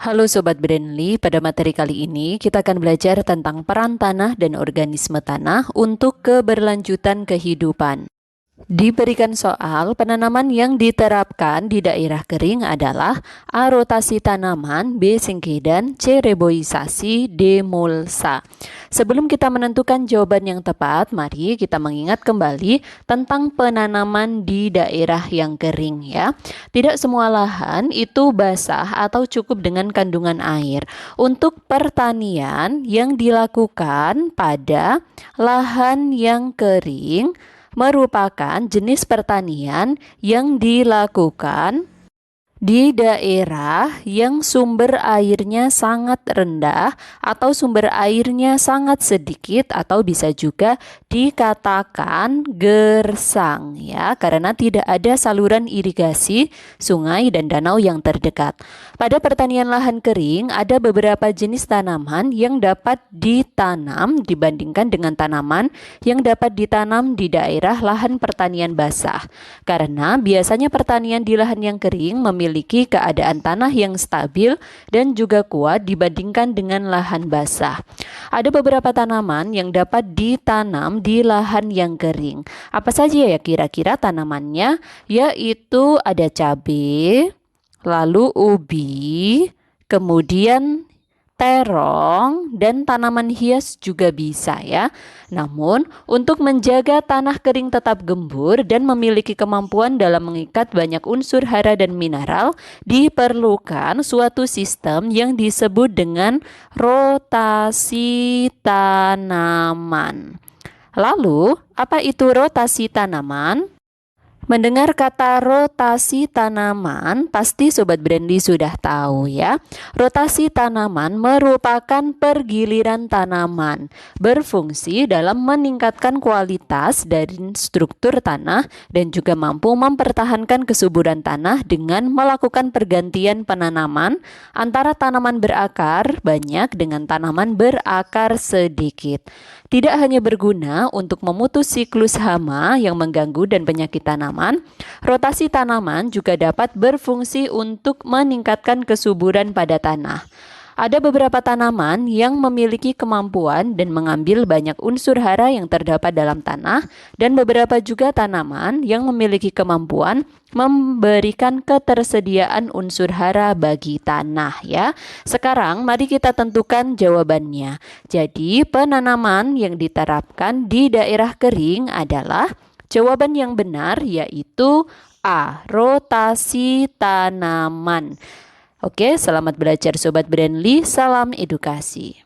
Halo Sobat Brandly, pada materi kali ini kita akan belajar tentang peran tanah dan organisme tanah untuk keberlanjutan kehidupan. Diberikan soal, penanaman yang diterapkan di daerah kering adalah A. Rotasi tanaman, B. Singkedan, C. Reboisasi, D. Mulsa. Sebelum kita menentukan jawaban yang tepat, mari kita mengingat kembali tentang penanaman di daerah yang kering ya. Tidak semua lahan itu basah atau cukup dengan kandungan air. Untuk pertanian yang dilakukan pada lahan yang kering, merupakan jenis pertanian yang dilakukan di daerah yang sumber airnya sangat rendah atau sumber airnya sangat sedikit atau bisa juga dikatakan gersang ya, karena tidak ada saluran irigasi, sungai dan danau yang terdekat. Pada pertanian lahan kering ada beberapa jenis tanaman yang dapat ditanam dibandingkan dengan tanaman yang dapat ditanam di daerah lahan pertanian basah. Karena biasanya pertanian di lahan yang kering memiliki keadaan tanah yang stabil dan juga kuat dibandingkan dengan lahan basah. Ada beberapa tanaman yang dapat ditanam di lahan yang kering. Apa saja ya kira-kira tanamannya? Yaitu ada cabai, lalu ubi, kemudian terong, dan tanaman hias juga bisa ya. Namun, untuk menjaga tanah kering tetap gembur dan memiliki kemampuan dalam mengikat banyak unsur hara dan mineral, diperlukan suatu sistem yang disebut dengan rotasi tanaman. Lalu, apa itu rotasi tanaman? Mendengar kata rotasi tanaman, pasti Sobat Brandly sudah tahu ya. Rotasi tanaman merupakan pergiliran tanaman, berfungsi dalam meningkatkan kualitas dari struktur tanah dan juga mampu mempertahankan kesuburan tanah dengan melakukan pergantian penanaman antara tanaman berakar banyak dengan tanaman berakar sedikit. Tidak hanya berguna untuk memutus siklus hama yang mengganggu dan penyakit tanaman, rotasi tanaman juga dapat berfungsi untuk meningkatkan kesuburan pada tanah. Ada beberapa tanaman yang memiliki kemampuan dan mengambil banyak unsur hara yang terdapat dalam tanah, dan beberapa juga tanaman yang memiliki kemampuan memberikan ketersediaan unsur hara bagi tanah ya. Sekarang mari kita tentukan jawabannya. Jadi penanaman yang diterapkan di daerah kering adalah jawaban yang benar, yaitu A. Rotasi tanaman. Oke, selamat belajar Sobat Brandly, salam edukasi.